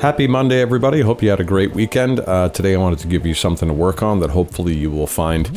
Happy Monday, everybody. Hope you had a great weekend. Today I wanted to give you something to work on that hopefully you will find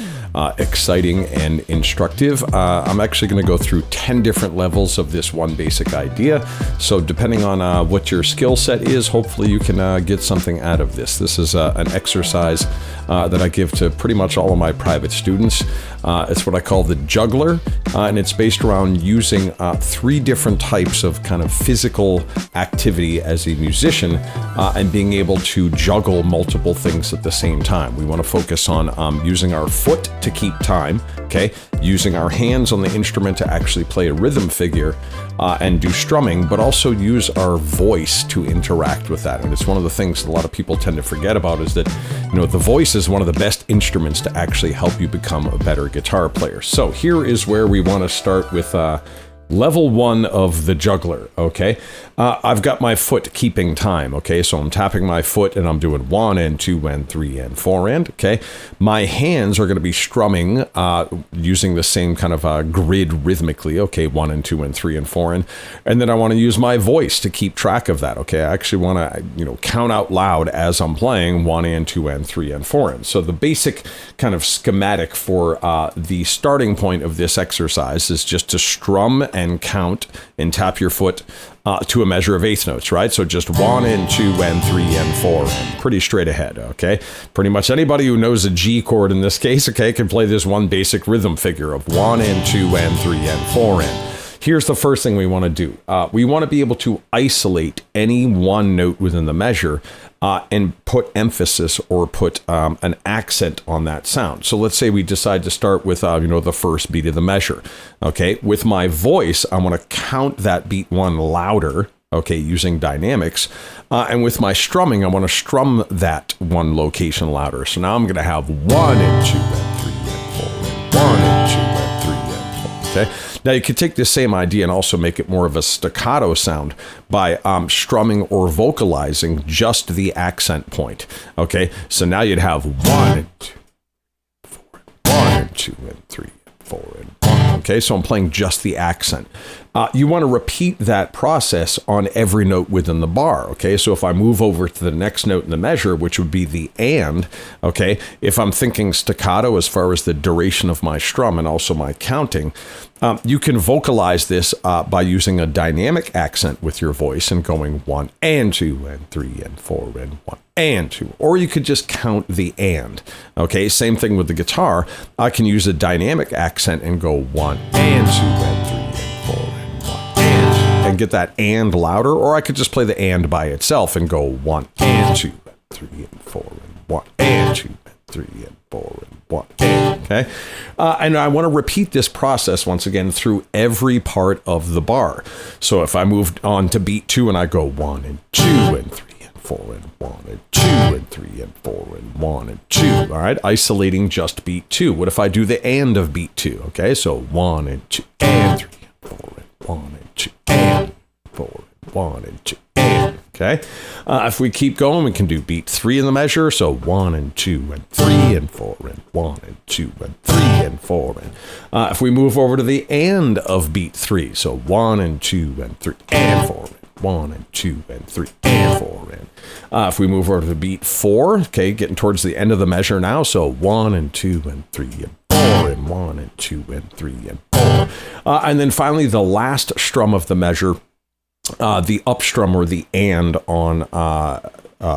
exciting and instructive. I'm actually going to go through 10 different levels of this one basic idea. So depending on what your skill set is, hopefully you can get something out of this. This is an exercise that I give to pretty much all of my private students. It's what I call the Juggler, and it's based around using 3 different types of kind of physical activity as a musician and being able to juggle multiple things at the same time. We want to focus on using our foot to keep time, okay? Using our hands on the instrument to actually play a rhythm figure and do strumming, but also use our voice to interact with that. And it's one of the things a lot of people tend to forget about is that, you know, the voice is one of the best instruments to actually help you become a better guitar player. So here is where we want to start with level 1 of the Juggler, okay? I've got my foot keeping time, okay? So I'm tapping my foot and I'm doing 1 and 2 and 3 and 4 and, okay? My hands are going to be strumming using the same kind of grid rhythmically, okay? 1 and 2 and 3 and 4 and then I want to use my voice to keep track of that, okay? I actually want to, count out loud as I'm playing 1 and 2 and 3 and 4 and. So the basic kind of schematic for the starting point of this exercise is just to strum and count and tap your foot to a measure of eighth notes, right? So just 1 and 2 and 3 and 4 and pretty straight ahead, okay? Pretty much anybody who knows a G chord in this case, okay, can play this one basic rhythm figure of 1 and 2 and 3 and 4 and. Here's the first thing we want to do. We want to be able to isolate any one note within the measure and put emphasis or put an accent on that sound. So let's say we decide to start with, the first beat of the measure. Okay, with my voice, I want to count that beat 1 louder, okay, using dynamics. And with my strumming, I want to strum that one location louder. So now I'm going to have 1 and 2 and 3 and 4 and 1 and 2 and 3 and 4, okay? Now you could take this same idea and also make it more of a staccato sound by strumming or vocalizing just the accent point. Okay, so now you'd have 1 and 2, 4, 1 and 2 and 3 and 4 and 1. Okay, so I'm playing just the accent. You want to repeat that process on every note within the bar, okay? So if I move over to the next note in the measure, which would be the and, okay? If I'm thinking staccato as far as the duration of my strum and also my counting, you can vocalize this by using a dynamic accent with your voice and going 1 and 2 and 3 and 4 and 1 and 2. Or you could just count the and, okay? Same thing with the guitar. I can use a dynamic accent and go 1 and 2 and 3 and 4 and get that and louder, or I could just play the and by itself and go 1 and 2 and 3 and 4 and 1 and 2 and 3 and 4 and 1 and, okay? And I want to repeat this process once again through every part of the bar. So if I moved on to beat 2 and I go 1 and 2 and 3 and 4 and 1 and 2 and 3 and 4 and 1 and 2, all right? Isolating just beat 2. What if I do the and of beat 2, okay? So 1 and 2 and 3 and 4 and 1 and 2 and 4 and 1 and 2 and, okay? If we keep going, we can do beat 3 in the measure. So 1 and 2 and 3 and 4 and 1 and 2 and 3 and 4 and. If we move over to the and of beat 3, so 1 and 2 and 3 and 4 and 1 and 2 and 3 and 4 and. If we move over to beat 4, okay, getting towards the end of the measure now. So 1 and 2 and 3 and 4 and 1 and 2 and 3 and 4. And then finally, the last strum of the measure, the up strum or the and on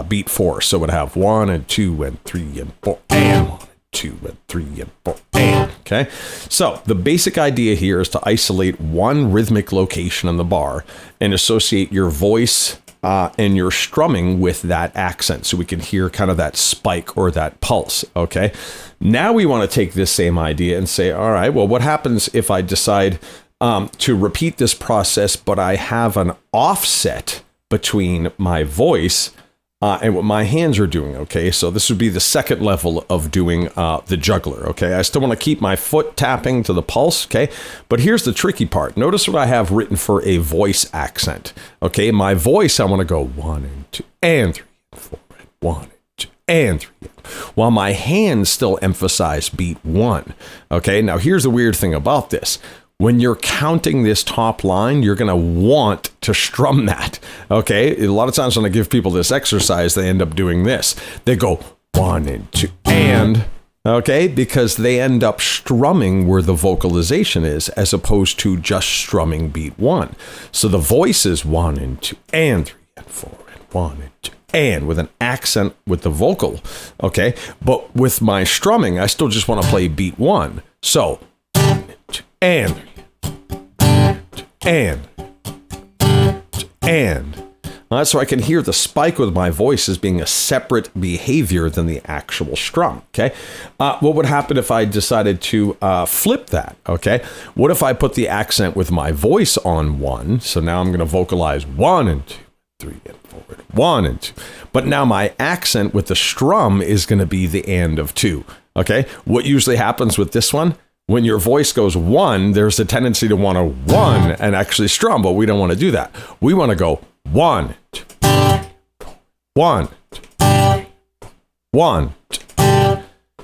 beat 4. So it would have 1 and 2 and 3 and 4 and 1 and 2 and 3 and 4 and, okay? So the basic idea here is to isolate one rhythmic location in the bar and associate your voice and your strumming with that accent so we can hear kind of that spike or that pulse, okay? Now we want to take this same idea and say, all right, well, what happens if I decide to repeat this process, but I have an offset between my voice and what my hands are doing, okay? So this would be the second level of doing the Juggler, okay? I still want to keep my foot tapping to the pulse, okay? But here's the tricky part. Notice what I have written for a voice accent, okay? My voice, I want to go 1 and 2 and 3 and 4 and 1 and 2 and 3 and, while my hands still emphasize beat 1, okay? Now here's the weird thing about this. when you're counting this top line, you're going to want to strum that. Okay. A lot of times when I give people this exercise, they end up doing this. They go 1 and 2 and, okay, because they end up strumming where the vocalization is, as opposed to just strumming beat 1. So the voice is 1 and 2 and 3 and 4 and 1 and 2. And with an accent with the vocal, okay? But with my strumming, I still just want to play beat 1. So, and, so I can hear the spike with my voice as being a separate behavior than the actual strum, okay? What would happen if I decided to flip that, okay? What if I put the accent with my voice on 1? So now I'm going to vocalize 1 and 2, 3 and 4, 1 and 2. But now my accent with the strum is going to be the and of 2, okay? What usually happens with this one? When your voice goes 1, there's a tendency to want to 1 and actually strum, but we don't want to do that. We want to go 1, 2, 1, 2, 1, 2.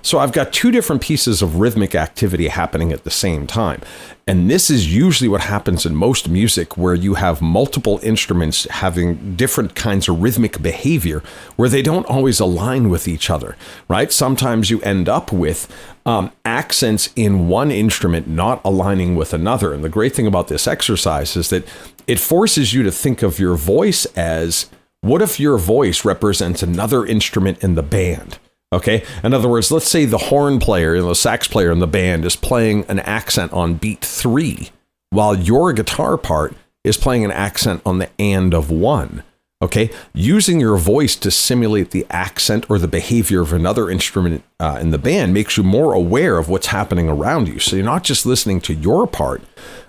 So I've got two different pieces of rhythmic activity happening at the same time. And this is usually what happens in most music, where you have multiple instruments having different kinds of rhythmic behavior where they don't always align with each other, right? Sometimes you end up with accents in one instrument not aligning with another. And the great thing about this exercise is that it forces you to think of your voice as, what if your voice represents another instrument in the band? Okay. In other words, let's say the horn player, the sax player in the band is playing an accent on beat 3, while your guitar part is playing an accent on the and of 1. Okay. Using your voice to simulate the accent or the behavior of another instrument in the band makes you more aware of what's happening around you. So you're not just listening to your part,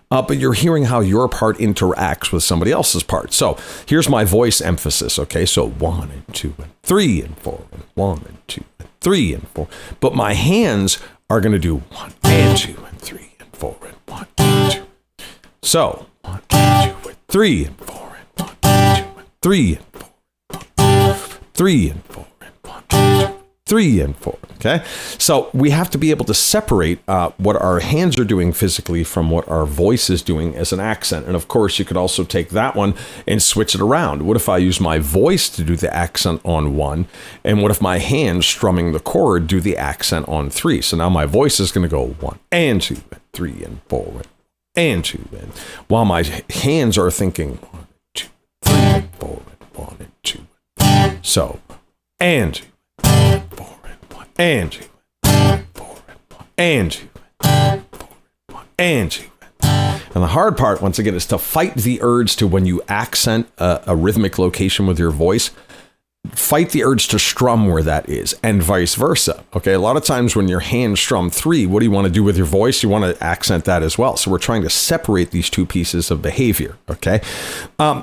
but you're hearing how your part interacts with somebody else's part. So here's my voice emphasis. Okay. So 1 and 2 and 3 and 4 and 1 and 2 and 3 and 4. But my hands are going to do 1 and 2 and 3 and 4 and 1 and 2. So 1 and 2 and 3 and 4 and 1 and 2 and 3 and 4 and 3 and 4 and 1 and 2. 3 and 4. Okay. So we have to be able to separate what our hands are doing physically from what our voice is doing as an accent. And of course, you could also take that one and switch it around. What if I use my voice to do the accent on 1? And what if my hands strumming the chord do the accent on 3? So now my voice is going to go 1 and 2 and 3 and 4 and 2. And while my hands are thinking 1 and 2, 3 and 4 and 1 and 2. So, and 2. 4 and 1 and 2 and 4 and 1 and 2 and 4 and 1 and 2. And the hard part, once again, is to fight the urge to, when you accent a rhythmic location with your voice, fight the urge to strum where that is, and vice versa. Okay, a lot of times when your hands strum 3, what do you want to do with your voice? You want to accent that as well. So we're trying to separate these two pieces of behavior. Okay,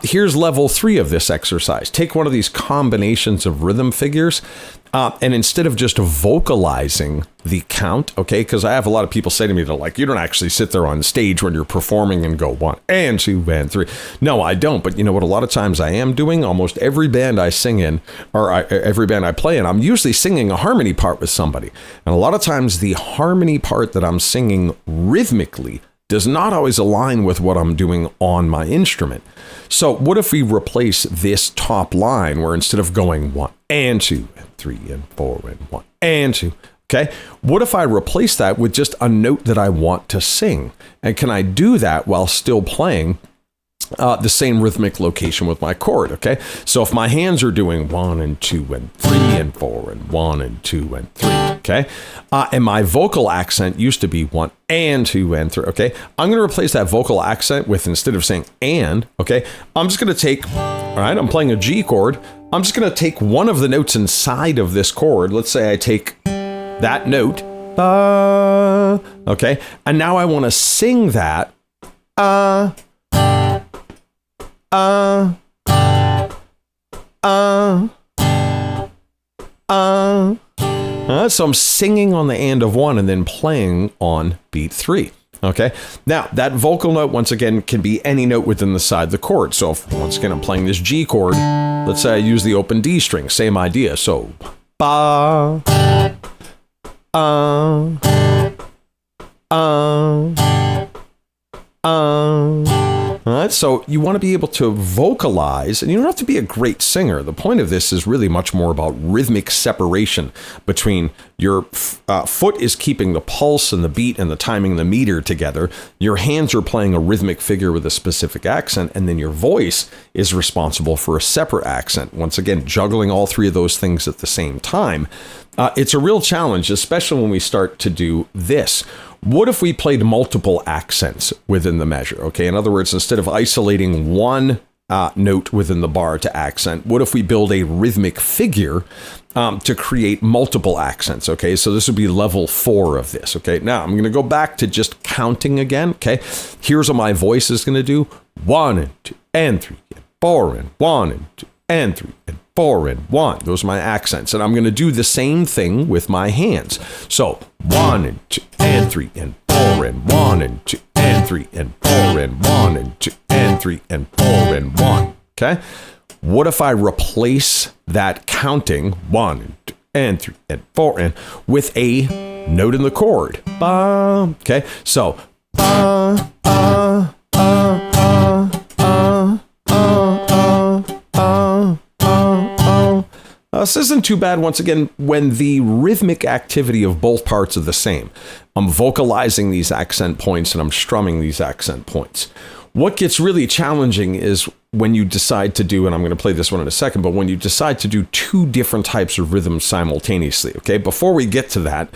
here's level 3 of this exercise. Take one of these combinations of rhythm figures, and instead of just vocalizing the count, okay, because I have a lot of people say to me, they're like, you don't actually sit there on stage when you're performing and go 1 and 2 and 3. No, I don't. But you know what? A lot of times I am doing. Almost every band I sing in, or every band I play in, I'm usually singing a harmony part with somebody. And a lot of times the harmony part that I'm singing rhythmically does not always align with what I'm doing on my instrument. So what if we replace this top line, where instead of going 1 and 2 and 3 and 4 and 1 and 2, okay, what if I replace that with just a note that I want to sing? And can I do that while still playing the same rhythmic location with my chord? Okay, so if my hands are doing 1 and 2 and 3 and 4 and 1 and 2 and 3, okay, and my vocal accent used to be 1 and 2 and 3, okay, I'm going to replace that vocal accent with, instead of saying and, okay, I'm just going to take, all right, I'm playing a G chord, I'm just going to take one of the notes inside of this chord. Let's say I take that note, okay, and now I want to sing that, so I'm singing on the and of 1 and then playing on beat 3. Okay. Now that vocal note, once again, can be any note within the side of the chord. So if, once again, I'm playing this G chord, let's say I use the open D string, same idea. So ba, All right, so you want to be able to vocalize, and you don't have to be a great singer. The point of this is really much more about rhythmic separation between your foot is keeping the pulse and the beat and the timing and the meter together. Your hands are playing a rhythmic figure with a specific accent, and then your voice is responsible for a separate accent. Once again, juggling all three of those things at the same time. It's a real challenge, especially when we start to do this. What if we played multiple accents within the measure? Okay, in other words, instead of isolating one note within the bar to accent, what if we build a rhythmic figure to create multiple accents? Okay, so this would be level 4 of this. Okay, now I'm going to go back to just counting again. Okay, here's what my voice is going to do: 1 and 2 and 3 and 4 and 1 and 2 and 3 and 4 and 1. Those are my accents. And I'm going to do the same thing with my hands. So 1 and 2 and 3 and 4 and 1 and 2 and 3 and 4 and 1 and 2 and 3 and 4 and 1. Okay? What if I replace that counting 1 and 2 and 3 and 4 and with a note in the chord? Ba. Okay? So ba, ba, ba, ba, ba. This isn't too bad, once again, when the rhythmic activity of both parts are the same. I'm vocalizing these accent points and I'm strumming these accent points. What gets really challenging is when you decide to do, and I'm going to play this one in a second, but when you decide to do two different types of rhythms simultaneously. Okay, before we get to that,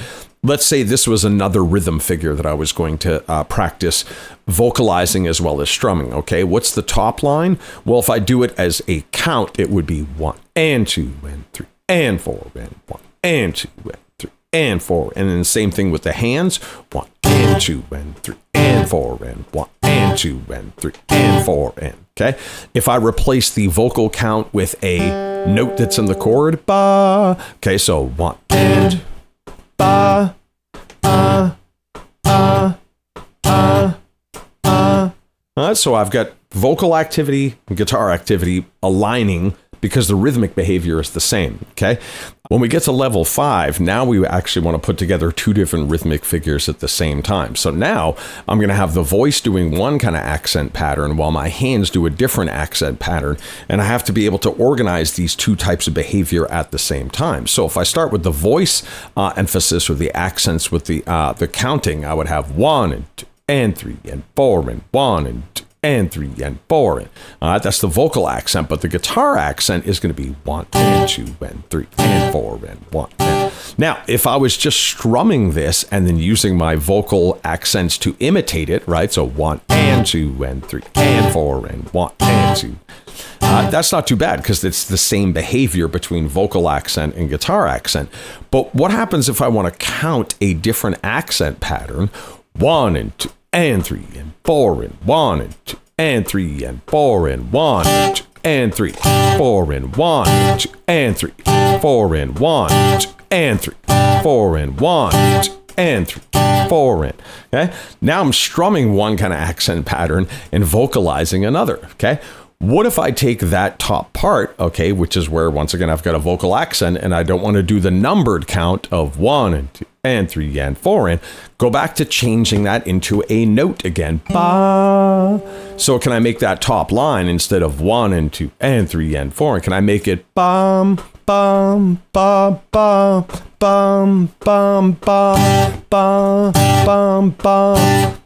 let's say this was another rhythm figure that I was going to practice vocalizing as well as strumming. Okay, what's the top line? Well, if I do it as a count, it would be 1 and 2 and 3 and 4 and 1 and 2 and 3 and 4. And then the same thing with the hands: 1 and 2 and 3 and 4 and 1 and 2 and 3 and 4 and. Okay, if I replace the vocal count with a note that's in the chord, ba. Okay, so 1 and ba, so I've got vocal activity and guitar activity aligning because the rhythmic behavior is the same. Okay, when we get to level 5, now we actually want to put together two different rhythmic figures at the same time. So now I'm going to have the voice doing one kind of accent pattern while my hands do a different accent pattern, and I have to be able to organize these two types of behavior at the same time. So if I start with the voice emphasis or the accents with the counting, I would have 1 and 2 and 3 and 4 and 1 and 2 and 3 and 4 and that's the vocal accent, but the guitar accent is going to be 1 and 2 and 3 and 4 and 1. Now, if I was just strumming this and then using my vocal accents to imitate it, right? So 1 and 2 and 3 and 4 and 1 and 2. That's not too bad because it's the same behavior between vocal accent and guitar accent. But what happens if I want to count a different accent pattern? 1 and 2 and 3 and 4 and 1 and 2 and 3 and 4 and 1 and 2 and 3 4 and 1 and 2 and 3 4 and 1 and 2 and 3 4 and 1 and 2 and 3 4 and. Okay, now I'm strumming one kind of accent pattern and vocalizing another. Okay, what if I take that top part, okay, which is where, once again, I've got a vocal accent and I don't want to do the numbered count of 1 and 2 and 3 and 4 and go back to changing that into a note again. Ba. So can I make that top line instead of 1 and 2 and 3 and 4? Can I make it bum, bum, ba, ba, bum, bum, ba, ba, bum, ba,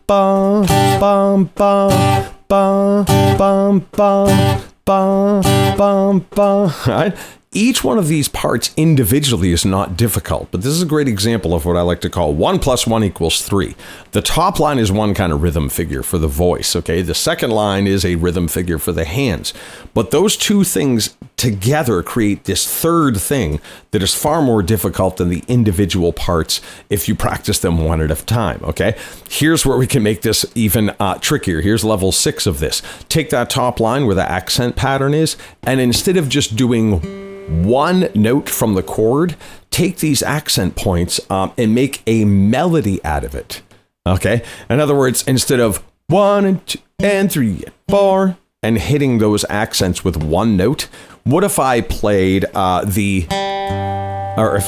ba, bum, ba, ba, bum, ba, ba, bum, ba. Right? Each one of these parts individually is not difficult, but this is a great example of what I like to call 1 + 1 = 3. The top line is one kind of rhythm figure for the voice, okay? The second line is a rhythm figure for the hands. But those two things together create this third thing that is far more difficult than the individual parts if you practice them one at a time, okay? Here's where we can make this even trickier. Here's level 6 of this. Take that top line where the accent pattern is, and instead of just doing one note from the chord, take these accent points and make a melody out of it. Okay? In other words, instead of 1 and 2 and 3 and 4 and hitting those accents with one note, what if I played if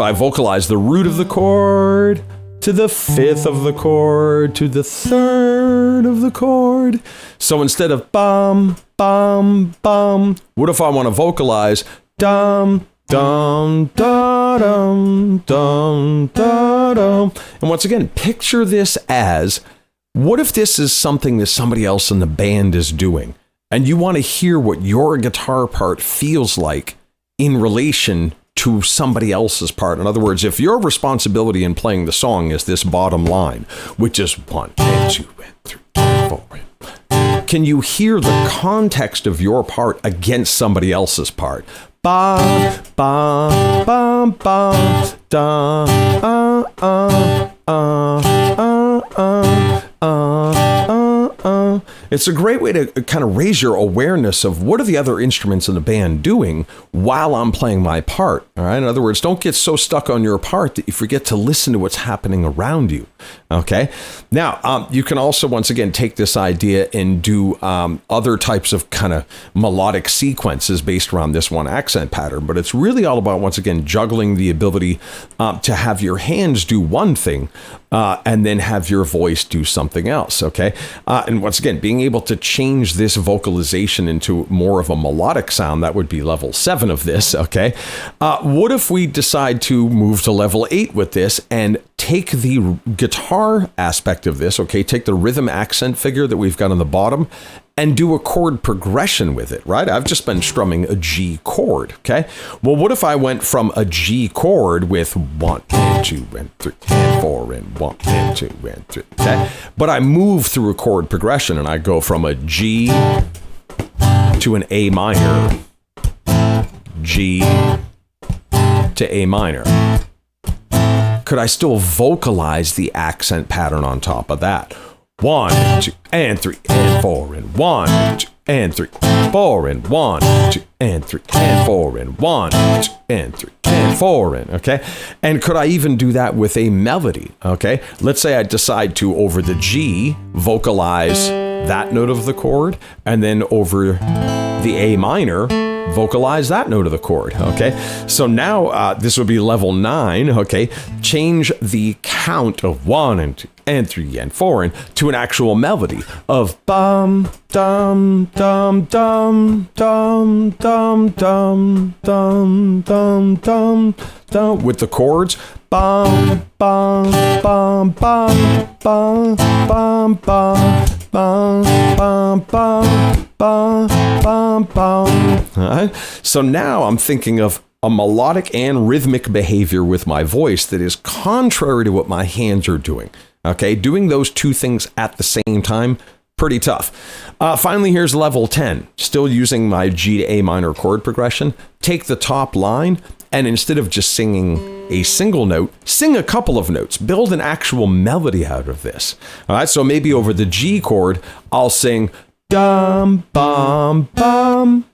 I vocalized the root of the chord to the 5th of the chord to the 3rd of the chord chord. So instead of bum, bum, bum, what if I want to vocalize dum, dum, da, dum, dum, da, dum. And once again, picture this as, what if this is something that somebody else in the band is doing, and you want to hear what your guitar part feels like in relation to somebody else's part? In other words, if your responsibility in playing the song is this bottom line, which is 1 and 2 and 3 and 4, can you hear the context of your part against somebody else's part? Ba, ba, ba, ba, da, It's a great way to kind of raise your awareness of what are the other instruments in the band doing while I'm playing my part. All right. In other words, don't get so stuck on your part that you forget to listen to what's happening around you. Okay. Now, you can also, once again, take this idea and do other types of kind of melodic sequences based around this one accent pattern. But it's really all about, once again, juggling the ability to have your hands do one thing and then have your voice do something else. Okay. And once again, being able to change this vocalization into more of a melodic sound, that would be level 7 of this. Okay. What if we decide to move to level 8 with this and take the guitar aspect of this, okay, take the rhythm accent figure that we've got on the bottom and do a chord progression with it, right? I've just been strumming a G chord, okay? Well, what if I went from a G chord with 1 and 2 and 3 and 4 and 1 and 2 and 3, okay? But I move through a chord progression and I go from a G to an A minor, G to A minor. Could I still vocalize the accent pattern on top of that? 1, 2, and 3, and 4, and 1, 2, and 3, 4, and 1, 2, and 3, and 4, and 1, 2, and 3, and 4, and okay? And could I even do that with a melody? Okay, let's say I decide to, over the G, vocalize that note of the chord, and then over the A minor, vocalize that note of the chord. Okay, so now this would be level 9. Okay, change the count of 1 and 2 and 3 and 4 and to an actual melody of bum dum dum dum dum dum dum dum dum dum dum with the chords bum bum bum bum bum bum bum bum bum bum bum bum. All right. So now I'm thinking of a melodic and rhythmic behavior with my voice that is contrary to what my hands are doing. Okay, doing those two things at the same time, pretty tough. Finally, here's level 10. Still using my G to A minor chord progression. Take the top line and instead of just singing a single note, sing a couple of notes. Build an actual melody out of this. All right, so maybe over the G chord, I'll sing dum bum bum.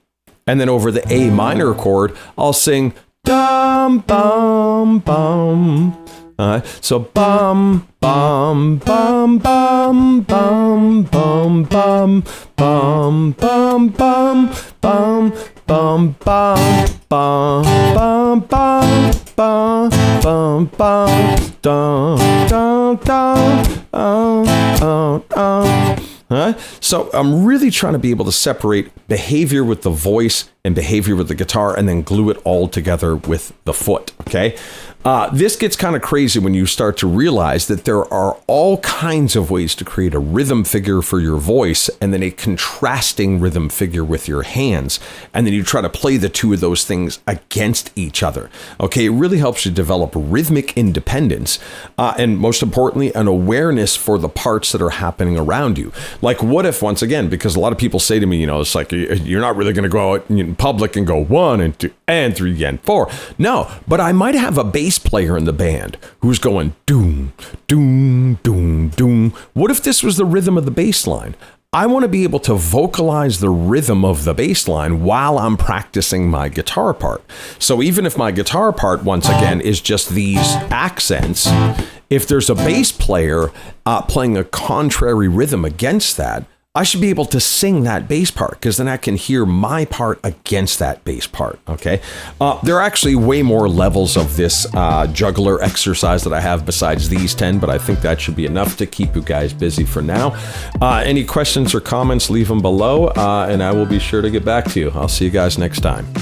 And then over the A minor chord, I'll sing dum bum bum. So bum bum bum bum bum bum bum bum bum bum bum bum bum bum bum bum bum bum dum dum dum. So I'm really trying to be able to separate behavior with the voice and behavior with the guitar and then glue it all together with the foot, okay? This gets kind of crazy when you start to realize that there are all kinds of ways to create a rhythm figure for your voice and then a contrasting rhythm figure with your hands. And then you try to play the two of those things against each other. Okay, it really helps you develop rhythmic independence and most importantly, an awareness for the parts that are happening around you. Like what if, once again, because a lot of people say to me, you know, it's like, you're not really going to go out in public and go 1 and 2 and 3 and 4. No, but I might have a bass player in the band who's going doom, doom, doom, doom. What if this was the rhythm of the bass line? I want to be able to vocalize the rhythm of the bass line while I'm practicing my guitar part. So even if my guitar part, once again, is just these accents, if there's a bass player playing a contrary rhythm against that, I should be able to sing that bass part because then I can hear my part against that bass part, okay? There are actually way more levels of this juggler exercise that I have besides these 10, but I think that should be enough to keep you guys busy for now. Any questions or comments, leave them below, and I will be sure to get back to you. I'll see you guys next time.